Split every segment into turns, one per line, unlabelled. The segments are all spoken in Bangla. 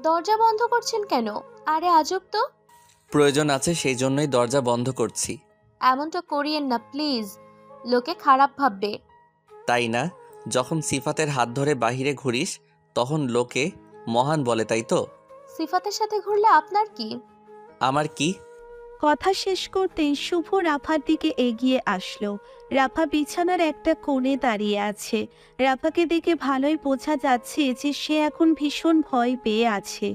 দরজা বন্ধ করছেন কেন? আরে আজব তো।
প্রয়োজন আছে, সেই জন্যই দরজা বন্ধ করছি।
এমনটা করিয়েন না প্লিজ, লোকে খারাপ ভাববে।
তাই না? যখন সিফাতের হাত ধরে বাহিরে ঘুরিস তখন লোকে মহান বলে, তাই তো?
সিফাতের সাথে ঘুরলে আপনার কি?
আমার কি?
কথা শেষ করতেই শুভ রাফার দিকে এগিয়ে আসলো। রাফা বিছানার একটা কোণে দাঁড়িয়ে আছে। রাফাকে দেখে ভালোই বোঝা যাচ্ছে যে সে এখন ভীষণ ভয় পেয়ে আছে।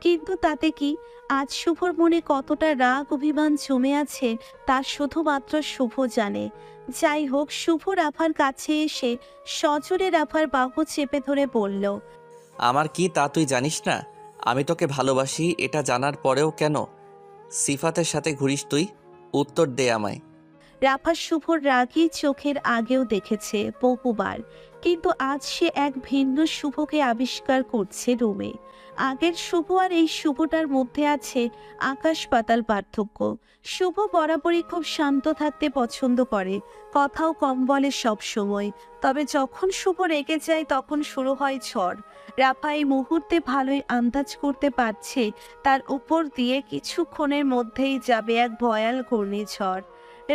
কিন্তু তাতে কি, আজ শুভর মনে কতটা রাগ অভিমান জমে আছে তা শুধুমাত্র শুভ জানে। যাই হোক, শুভ রাফার কাছে এসে সজোরে রাফার বাহু চেপে ধরে বলল,
আমার কি তা তুই জানিস না? আমি তোকে ভালোবাসি, এটা জানার পরেও কেন সিফাতের সাথে ঘুরিস তুই? উত্তর দে আমায়।
রাফা শুভর রাগী চোখের আগেও দেখেছে বহুবার, কিন্তু আজ সে এক ভিন্ন শুভকে আবিষ্কার করছে রুমে। আগের শুভ আর এই শুভটার মধ্যে আছে আকাশ পাতাল পার্থক্য। শুভ বরাবরই খুব শান্ত থাকতে পছন্দ করে, কথাও কম বলে সব সময়। তবে যখন শুভ রেগে যায় তখন শুরু হয় ঝড়। রাফা এই মুহূর্তে ভালোই আন্দাজ করতে পারছে তার উপর দিয়ে কিছুক্ষণের মধ্যেই যাবে এক ভয়াল ঘূর্ণিঝড়।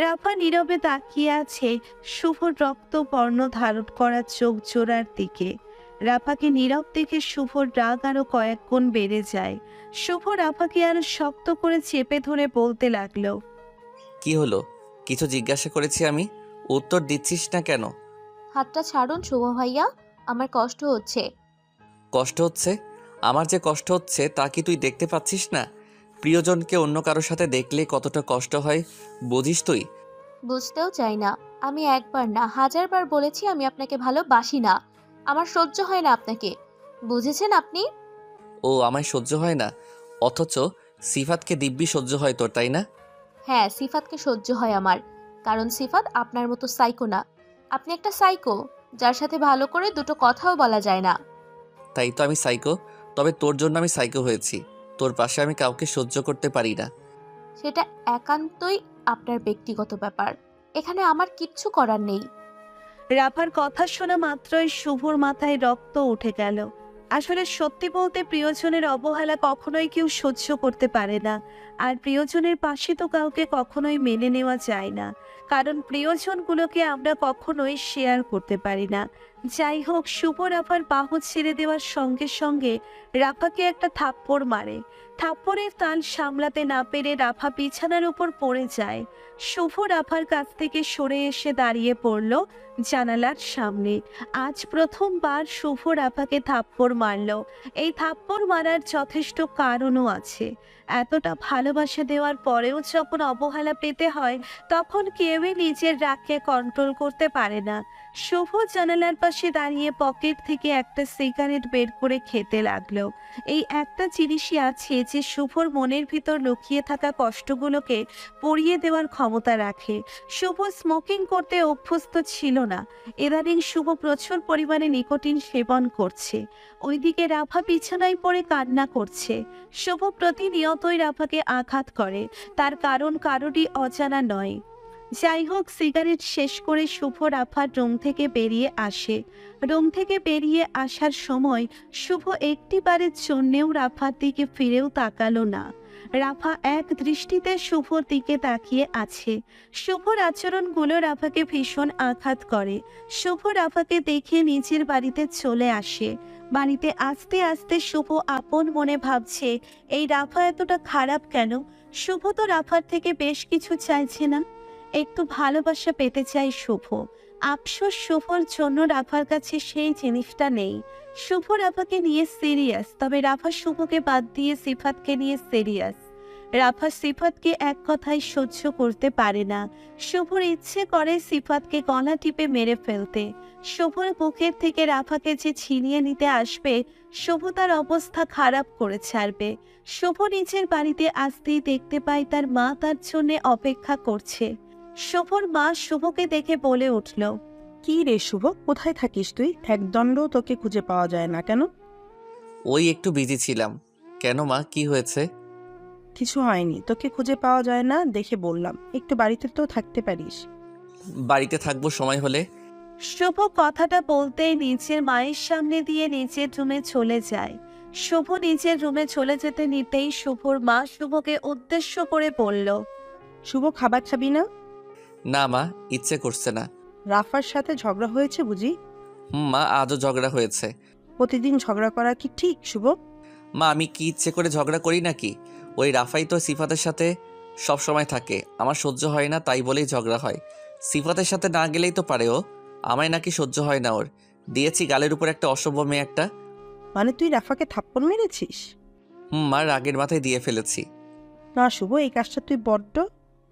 রাফা নীরবে তাকিয়ে আছে শুভর রক্তবর্ণ ধারণ করা চোখ জোড়ার দিকে। রাফাকে নীরব দেখে শুভর রাগ আরো কয়েক গুণ বেড়ে যায়। শুভ রাফাকে আরো শক্ত করে চেপে ধরে বলতে লাগলো,
কি হলো? কিছু জিজ্ঞাসা করেছি আমি, উত্তর দিচ্ছিস না কেন?
হাতটা ছাড়ুন শুভ ভাইয়া, আমার কষ্ট হচ্ছে।
কষ্ট হচ্ছে? আমার যে কষ্ট হচ্ছে তা কি তুই দেখতে পাচ্ছিস না? প্রিয়জনকে অন্য কারোর সাথে দেখলে কতটা কষ্ট হয় বুঝিস তুই?
বুঝতেও চাই না। আমি একবার না হাজারবার বলেছি আমি আপনাকে ভালোবাসি না। আমার সহ্য হয় না আপনাকে। বুঝেছেন আপনি?
ও, আমায় সহ্য হয় না, অথচ সিফাতকে দিব্যি সহ্য হয় তোর, তাই না?
হ্যাঁ, সিফাতকে সহ্য হয় আমার। কারণ সিফাত আপনার মতো সাইকো না। আপনি একটা সাইকো, যার সাথে ভালো করে দুটো কথাও বলা যায় না।
তাই তো আমি সাইকো। তবে তোর জন্য আমি সাইকো হয়েছি। তোর পাশে আমি কাউকে সহ্য করতে পারি না।
সেটা একান্তই আপনার ব্যক্তিগত ব্যাপার। এখানে আমার কিচ্ছু করার নেই।
রাফার কথা শোনা মাত্রই শুভর মাথায় রক্ত উঠে গেল। আসলে সত্যি বলতে প্রিয়জনের অবহেলা কখনোই কেউ সহ্য করতে পারে না। আর প্রিয়জনের পাশে তো কাউকে কখনোই মেনে নেওয়া যায় না, কারণ প্রিয়জনগুলোকে আমরা কখনোই শেয়ার করতে পারি না। যাই হোক, শুভ রাফার বাহু ছেড়ে দেওয়ার সঙ্গে সঙ্গে রাফাকে একটা থাপ্পড় মারে। থাপ্পড়ের তাল সামলাতে না পেরে রাফা বিছানার উপর পড়ে যায়। শুভ রাফার কাছ থেকে সরে এসে দাঁড়িয়ে পড়ল জানালার সামনে। আজ প্রথমবার শুভ রাফাকে থাপ্পড় মারল। এই থাপ্পড় মারার যথেষ্ট কারণও আছে। এতটা ভালোবাসা দেওয়ার পরেও যখন অবহেলা পেতে হয়, তখন কেউই নিজের রাগকে কন্ট্রোল করতে পারে না। শুভ জানালার পাশে দাঁড়িয়ে পকেট থেকে একটা সিগারেট বের করে খেতে লাগলো। এই একটা জিনিসই আছে যে শুভর মনের ভিতর লুকিয়ে থাকা কষ্টগুলোকে পুড়িয়ে দেওয়ার ক্ষমতা রাখে। শুভ স্মোকিং করতে অভ্যস্ত ছিল না। ইদানিং শুভ প্রচুর পরিমাণে নিকোটিন সেবন করছে। ওইদিকে রাফা বিছানায় পড়ে কান্না করছে। শুভ প্রতিনিয়তই রাফাকে আঘাত করে, তার কারণ কারোরই অজানা নয়। যাই হোক, সিগারেট শেষ করে শুভ রাফার রুম থেকে বেরিয়ে আসে। রুম থেকে বেরিয়ে আসার সময় শুভ একটিবারের জন্যেও রাফার দিকে ফিরেও তাকালো না। রাফা এক দৃষ্টিতে শুভর দিকে তাকিয়ে আছে। শুভর আচরণগুলো রাফাকে ভীষণ আঘাত করে। শুভ রাফাকে দেখে নিজের বাড়িতে চলে আসে। বাড়িতে আসতে আসতে শুভ আপন মনে ভাবছে, এই রাফা এতটা খারাপ কেন? শুভ তো রাফার থেকে বেশ কিছু চাইছে না, একটু ভালোবাসা পেতে চাই শুভ। আফসোস শুভর জন্য রাফার কাছে সেই জিনিসটা নেই। শুভ রাফাকে নিয়ে সিরিয়াস, তবে রাফা শুভকে বাদ দিয়ে সিফাতকে নিয়ে সিরিয়াস। রাফা সিফাতকে এক কথায় সহ্য করতে পারে না। শুভর ইচ্ছে করে সিফাতকে গলা টিপে মেরে ফেলতে। শুভর বুকের থেকে রাফাকে যে ছিনিয়ে নিতে আসবে, শুভ তার অবস্থা খারাপ করে ছাড়বে। শুভ নিজের বাড়িতে আসতেই দেখতে পায় তার মা তার জন্য অপেক্ষা করছে। শুভর মা শুভকে দেখে বলে উঠল,
কি রে শুভ, কোথায় থাকিস তুই? একদণ্ড তোকে খুঁজে পাওয়া যায় না কেন?
ওই একটু বিজি ছিলাম। কেন মা, কি হয়েছে?
কিছু হয়নি, তোকে খুঁজে পাওয়া যায় না দেখে বললাম, একটু বাড়িতে তো থাকতে পারিস।
বাড়িতে থাকবো সময় হলে।
শুভ কথাটা বলতেই নিজের মায়ের সামনে দিয়ে নিজের রুমে চলে যায়। শুভ নিজের রুমে চলে যেতে নিতেই শুভর মা শুভকে উদ্দেশ্য করে বলল,
শুভ, খাবার খাবি না?
না মা, ইচ্ছে করছে না।
রাফার সাথে ঝগড়া হয়েছে বুঝি?
মা, আজও ঝগড়া হয়েছে।
প্রতিদিন ঝগড়া করা কি ঠিক শুভ?
মা, আমি কি ইচ্ছে করে ঝগড়া করি নাকি? ওই রাফাই তো সিফাতের সাথে সব সময় থাকে, আমার সহ্য হয় না তাই বলেই ঝগড়া হয়। সিফাতের সাথে না গেলেই তো পারে ও, আমায় নাকি সহ্য হয় না ওর। দিয়েছি গালের উপর একটা অসভ্য মেয়ে একটা।
মানে তুই রাফাকে থাপ্পড় মেরেছিস?
মা, রাগের মাথায় দিয়ে ফেলেছি।
না শুভ, এই কাজটা তুই বড্ড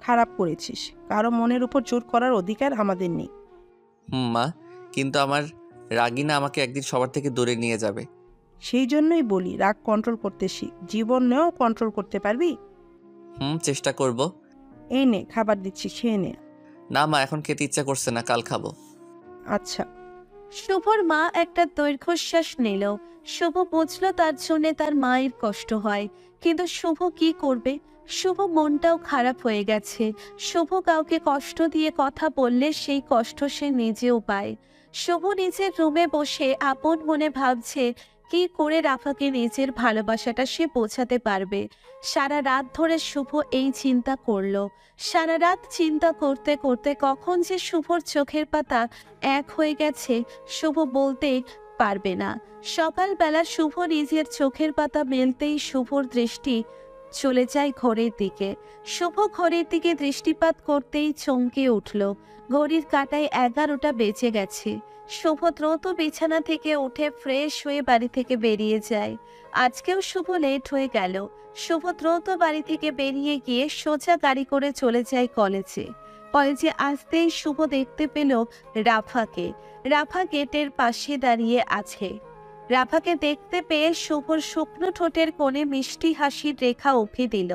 খারাপ করেছিস। কারো মনের উপর জোর করার অধিকার আমাদের নেই।
মা, কিন্তু আমার রাগিনা আমাকে একদিন সবার থেকে দূরে নিয়ে যাবে।
সেই জন্যই বলি, রাগ কন্ট্রোল করতে শিখ। জীবনেও কন্ট্রোল করতে পারবি?
চেষ্টা করব।
এই নে, খাবার দিচ্ছি, খেয়ে নে।
না মা, এখন খেতে ইচ্ছা করছে না, কাল খাবো।
আচ্ছা।
শুভর মা একটা দীর্ঘশ্বাস নিল। শুভ বুঝলো তার জন্য তার মায়ের কষ্ট হয়, কিন্তু শুভ কি করবে? শুভ মনটাও খারাপ হয়ে গেছে। শুভ কাউকে কষ্ট দিয়ে কথা বললে সেই কষ্ট সে নিজেও পায়। শুভ নিজের রুমে বসে আপন মনে ভাবছে কি করে রাফাকে নিজের ভালোবাসাটা সে বোঝাতে পারবে। সারা রাত ধরে শুভ এই চিন্তা করলো। সারা রাত চিন্তা করতে করতে কখন যে শুভর চোখের পাতা এক হয়ে গেছে শুভ বলতে পারবে না। সকালবেলা শুভ নিজের চোখের পাতা মেলতেই শুভর দৃষ্টি চলে যায় ঘড়ির দিকে। শুভ ঘড়ির দিকে দৃষ্টিপাত করতেই চমকে উঠল। ঘড়ির কাঁটায় 11টা বেজে গেছে। শুভ দ্রুত বিছানা থেকে উঠে ফ্রেশ হয়ে বাড়ি থেকে বেরিয়ে যায়। আজকেও শুভ লেট হয়ে গেল। শুভ দ্রুত বাড়ি থেকে বেরিয়ে গিয়ে সোজা গাড়ি করে চলে যায় কলেজে। কলেজে আসতেই শুভ দেখতে পেল রাফাকে। রাফা গেটের পাশে দাঁড়িয়ে আছে। রাফাকে দেখতে পেয়ে শুভর শুকনো ঠোঁটের কোণে মিষ্টি হাসির রেখা উঠে দিল।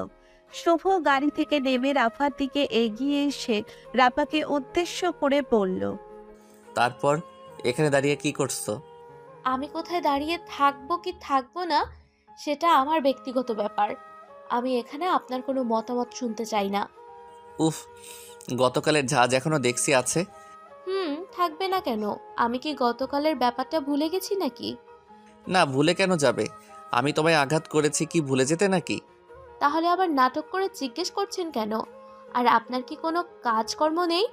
শুভ গাড়ি থেকে নেমে রাফার দিকে এগিয়ে এসে রাফাকে উদ্দেশ্য করে বলল,
তারপর এখানে দাঁড়িয়ে কি করছো?
আমি কোথায় দাঁড়িয়ে থাকবো কি থাকবো না সেটা আমার ব্যক্তিগত ব্যাপার। আমি এখানে আপনার কোনো মতামত শুনতে চাই না।
উফ, গতকালের ঝাঁজ এখনো দেখছি আছে।
থাকবে না কেন? আমি কি গতকালের ব্যাপারটা ভুলে গেছি নাকি?
না, ভুলে কেন যাবে? আমি তোমায় আঘাত করেছি কি ভুলে যেতে নাকি?
তাহলে আবার নাটক করে জিজ্ঞেস করছেন কেন? আর আপনার কি কোনো কাজকর্ম নেই?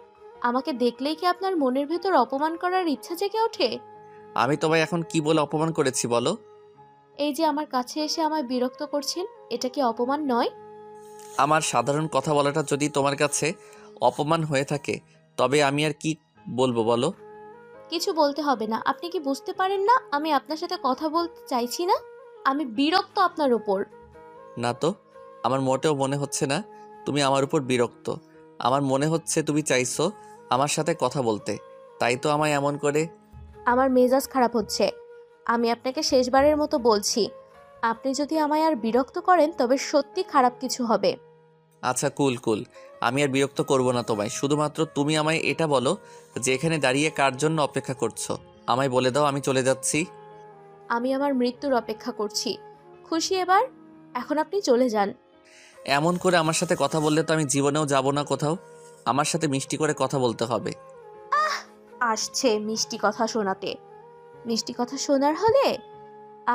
আমাকে দেখলেই কি আপনার মনের ভেতর অপমান করার ইচ্ছা জেগে ওঠে?
আমি তোমায় এখন কি বলে অপমান করেছি বলো?
এই যে আমার কাছে এসে আমায় বিরক্ত করছেন, এটা কি অপমান নয়?
আমার সাধারণ কথা বলাটা যদি তোমার কাছে অপমান হয়ে থাকে তবে আমি আর কি বলবো বলো?
কিছু বলতে হবে না। আপনি কি বুঝতে পারেন না আমি আপনার সাথে কথা বলতে চাইছি না? আমি বিরক্ত আপনার উপর।
না তো, আমার মোটেও মনে হচ্ছে না তুমি আমার উপর বিরক্ত। আমার মনে হচ্ছে তুমি চাইছো আমার সাথে কথা বলতে, তাই তো আমায় এমন করে।
আমার মেজাজ খারাপ হচ্ছে। আমি আপনাকে শেষবারের মতো বলছি, আপনি যদি আমায় আর বিরক্ত করেন তবে সত্যি খারাপ কিছু হবে।
আচ্ছা, কুল কুল, আমি আর বিরক্ত করব না তোমায়। শুধুমাত্র তুমি আমায় এটা বলো যে এখানে দাঁড়িয়ে কার জন্য অপেক্ষা করছো। আমায় বলে দাও, আমি চলে যাচ্ছি।
আমি আমার মৃত্যুর অপেক্ষা করছি। খুশি এবার? এখন আপনি চলে যান।
এমন করে আমার সাথে কথা বললে তো আমি জীবনেও যাব না কোথাও। আমার সাথে মিষ্টি করে কথা বলতে হবে।
আসছে মিষ্টি কথা শোনাতে। মিষ্টি কথা শোনার হলে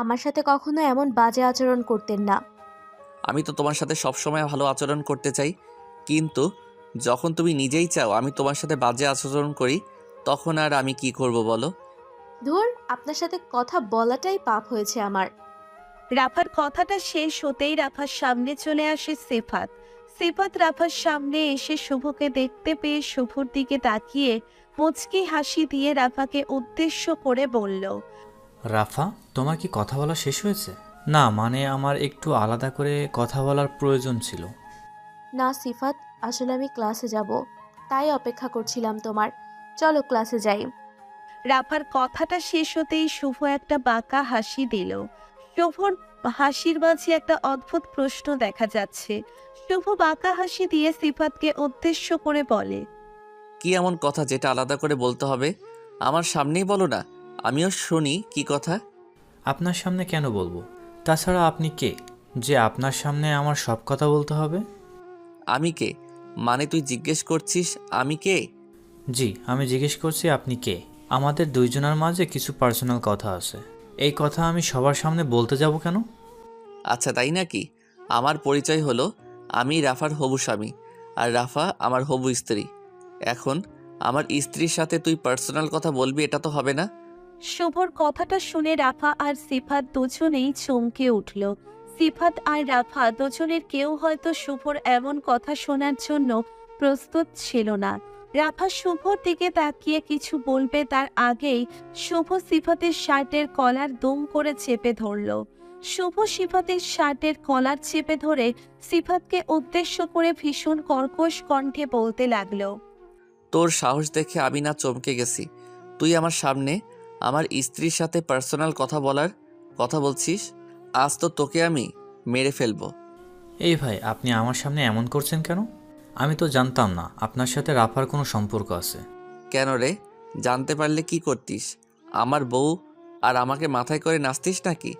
আমার সাথে কখনো এমন বাজে আচরণ করতেন না।
আমি তো তোমার সাথে সবসময় ভালো আচরণ করতে চাই, কিন্তু যখন তুমি নিজেই চাও আমি তোমার সাথে বাজে আচরণ করি, তখন আর আমি কি করব বলো?
ধুর, আপনার সাথে কথা বলাটাই পাপ হয়েছে আমার।
রাফার কথাটা শেষ হতেই রাফার সামনে চলে আসে সিফাত। সিফাত রাফার সামনে এসে শুভকে দেখতে পেয়ে শুভর দিকে তাকিয়ে মুচকি হাসি দিয়ে রাফাকে উদ্দেশ্য করে বলল,
রাফা, তোমার কি কথা বলা শেষ হয়েছে? না, মানে আমার একটু আলাদা করে কথা বলার প্রয়োজন ছিল।
না সিফাত, আসলে আমি ক্লাসে যাব, তাই অপেক্ষা করছিলাম তোমার। চলো ক্লাসে যাই।
রাফার কথাটা শেষ হতেই শুভ একটা বাঁকা হাসি দিল। শুভর হাসির মাঝে একটা অদ্ভুত প্রশ্ন দেখা যাচ্ছে। শুভ বাঁকা হাসি দিয়ে সিফাতকে উদ্দেশ্য করে বলে,
কি এমন কথা যেটা আলাদা করে বলতে হবে? আমার সামনেই বলো না, আমিও শুনি কি কথা।
আপনার সামনে কেন বলবো? তাছাড়া আপনি কে যে আপনার সামনে আমার সব কথা বলতে হবে?
আমি কে? মানে তুই জিজ্ঞেস করছিস আমি কে?
জি, আমি জিজ্ঞেস করছি আপনি কে। আমাদের দুইজনের মাঝে কিছু পার্সোনাল কথা আছে। এই কথা আমি সবার সামনে বলতে যাব কেন?
আচ্ছা তাই নাকি? আমার পরিচয় হলো আমি রাফার হবু স্বামী, আর রাফা আমার হবু স্ত্রী। এখন আমার স্ত্রীর সাথে তুই পার্সোনাল কথা বলবি, এটা তো হবে না।
শুভর কথাটা শুনে রাফা আর সিফাত দুজনেই চমকে উঠল। সিফাত আর রাফা দুজনের কেউ হয়তো শুভর এমন কথা শোনার জন্য প্রস্তুত ছিল না। রাফা শুভর দিকে তাকিয়ে কিছু বলবে তার আগেই শুভ সিফাতের শার্টের কলার দুম করে চেপে ধরল। শুভ সিফাতের শার্টের কলার চেপে ধরে সিফাতকে উদ্দেশ্য করে ভীষণ কর্কশ কণ্ঠে বলতে লাগলো।
তোর সাহস দেখে আমি না চমকে গেছি। তুই আমার সামনে আমার স্ত্রীর সাথে পার্সোনাল কথা বলছিস। আজ তো তোকে আমি মেরে ফেলবো।
এই ভাই, আপনি আমার সামনে এমন করছেন কেন? আমি তো জানতাম না আপনার সাথে রাফার কোনো সম্পর্ক আছে।
কেন রে? জানতে পারলে কি করতিস? আমার বউ আর আমাকে মাথায় করে নাচতিস নাকি?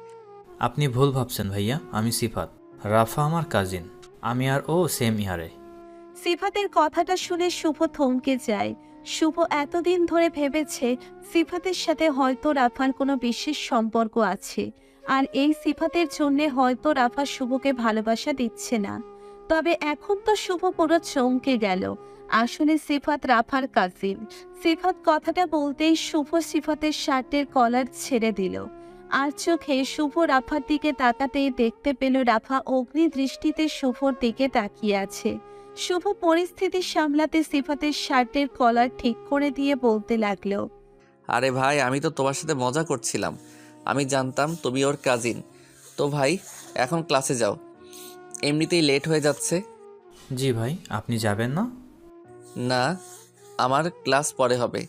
আপনি ভুল ভাবছেন ভাইয়া, আমি সিফাত। রাফা আমার কাজিন। আমি আর ও সেম ইয়ারে।
সিফাতের কথাটা শুনে শুভ থমকে যায়। শুভ এতদিন ধরে ভেবেছে সিফাতের সাথে হয়তো রাফার কোনো বিশেষ সম্পর্ক আছে, আর এই সিফাতের জন্যে হয়তো রাফা শুভকে ভালোবাসা দিচ্ছে না। তবে এখন তো শুভ পুরো চমকে গেল। আসলে সিফাত রাফার কাজিন। সিফাত কথাটা বলতেই শুভ সিফাতের শার্টের কলার ছেড়ে দিল। আর চোখে শুভ রাফার দিকে তাকাতেই দেখতে পেল রাফা অগ্নি দৃষ্টিতে শুভর দিকে তাকিয়ে আছে। শুভ পরিস্থিতি সামলাতে সিফাতের শার্টের কলার ঠিক করে দিয়ে বলতে লাগলো।
আরে ভাই, আমি তো তোমার সাথে মজা করছিলাম। আমি জানতাম তুমি ওর কাজিন। তো ভাই, এখন ক্লাসে যাও, এমনিতেই লেট হয়ে যাচ্ছে।
জি ভাই, আপনি যাবেন না?
না, আমার ক্লাস পরে হবে।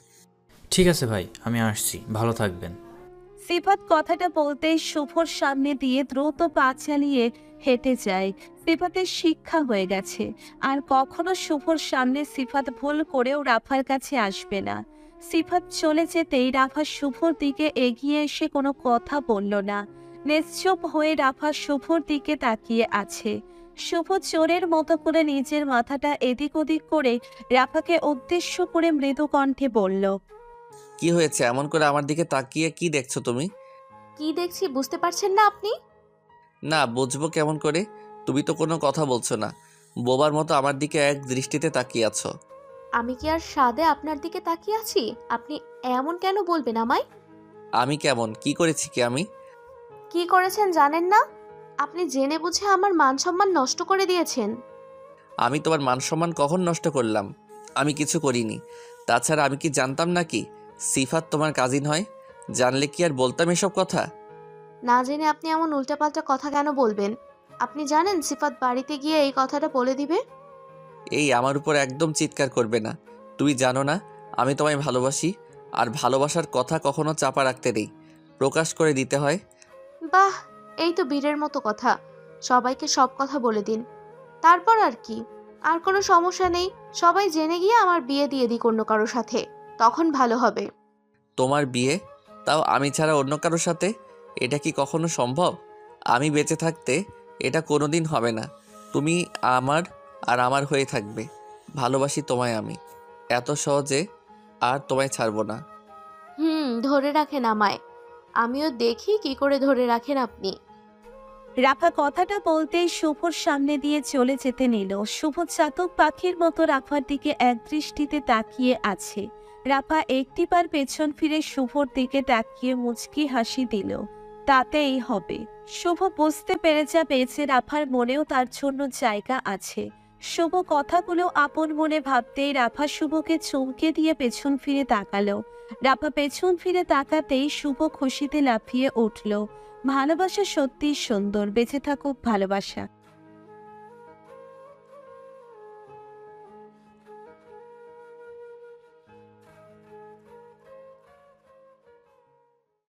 ঠিক আছে ভাই, আমি আসছি, ভালো থাকবেন।
সিফাত কথাটা বলতেই শুভর সামনে দিয়ে দ্রুত পা চালিয়ে হেঁটে যায়। সিফাতের শিক্ষা হয়ে গেছে, আর কখনো শুভর সামনে সিফাত ভুল করেও রাফার কাছে আসবে না। সিফাত চলে যেতেই রাফা শুভর দিকে এগিয়ে এসে কোনো কথা বলল না। নিশ্চুপ হয়ে রাফা শুভর দিকে তাকিয়ে আছে। শুভ চোরের মতো করে নিজের মাথাটা এদিক ওদিক করে রাফাকে উদ্দেশ্য করে মৃদু কণ্ঠে বলল।
কি হয়েছে? এমন করে আমার দিকে তাকিয়ে কি দেখছো তুমি?
কি দেখছি বুঝতে পারছেন না আপনি?
না, বুঝবো কেমন করে? তুমি তো কোনো কথা বলছো না, বোবার মতো আমার দিকে এক দৃষ্টিতে তাকিয়ে আছো।
আমি কি আর সাদে আপনার দিকে তাকিয়ে আছি? আপনি এমন কেন বলবেন আমায়?
আমি কেমন কি করেছি কি আমি?
কি করেছেন জানেন না? আপনি জেনে বুঝে আমার মান সম্মান নষ্ট করে দিয়েছেন।
আমি তোমার মান সম্মান কখন নষ্ট করলাম? আমি কিছু করিনি। তাছাড়া আমি কি জানতাম নাকি সিফাত তোমার কাজিন হয়? জানলে কি আর বলতাম এসব কথা?
না জেনে আপনি এমন উল্টাপাল্টা কথা কেন বলবেন? আপনি জানেন সিফাত বাড়িতে গিয়ে এই কথাটা বলে দিবে।
এই আমার উপর একদম চিৎকার করবে না। তুমি জানো না আমি তোমায় ভালোবাসি, আর ভালোবাসার কথা কখনো চাপা রাখতে নেই, প্রকাশ করে দিতে হয়।
বাহ, এই তো বীরের মতো কথা। সবাইকে সব কথা বলে দিন, তারপর আর কি? আর কোনো সমস্যা নেই, সবাই জেনে গিয়ে আমার বিয়ে দিয়ে দিক অন্য কারোর সাথে, তখন ভালো হবে।
তোমার বিয়ে? তাও আমি ছাড়া অন্য কারোর সাথে? এটা কি কখনো সম্ভব? আমি বেঁচে থাকতে এটা কোনোদিন হবে না। তুমি আমার আর আমার হয়ে থাকবে। ভালোবাসি তোমায় আমি, এত সহজে আর তোমায় ছাড়বো না।
ধরে রাখেন আমায়, আমিও দেখি কি করে ধরে রাখেন আপনি।
রাফা কথাটা বলতেই শুভর সামনে দিয়ে চলে যেতে নিল। শুভ চাতক পাখির মতো রাফার দিকে একদৃষ্টিতে তাকিয়ে আছে। রাফা একটিবার পেছন ফিরে শুভর দিকে তাকিয়ে মুচকি হাসি দিল। তাতেই হবে। শুভ বুঝতে পেরে যাবে যে রাফার মনেও তার জন্য জায়গা আছে। শুভ কথাগুলো আপন মনে ভাবতেই রাফা শুভকে চমকে দিয়ে পেছন ফিরে তাকালো। রাফা পেছন ফিরে তাকাতেই শুভ খুশিতে লাফিয়ে উঠল। ভালোবাসা সত্যিই সুন্দর, বেঁচে থাকুক ভালোবাসা।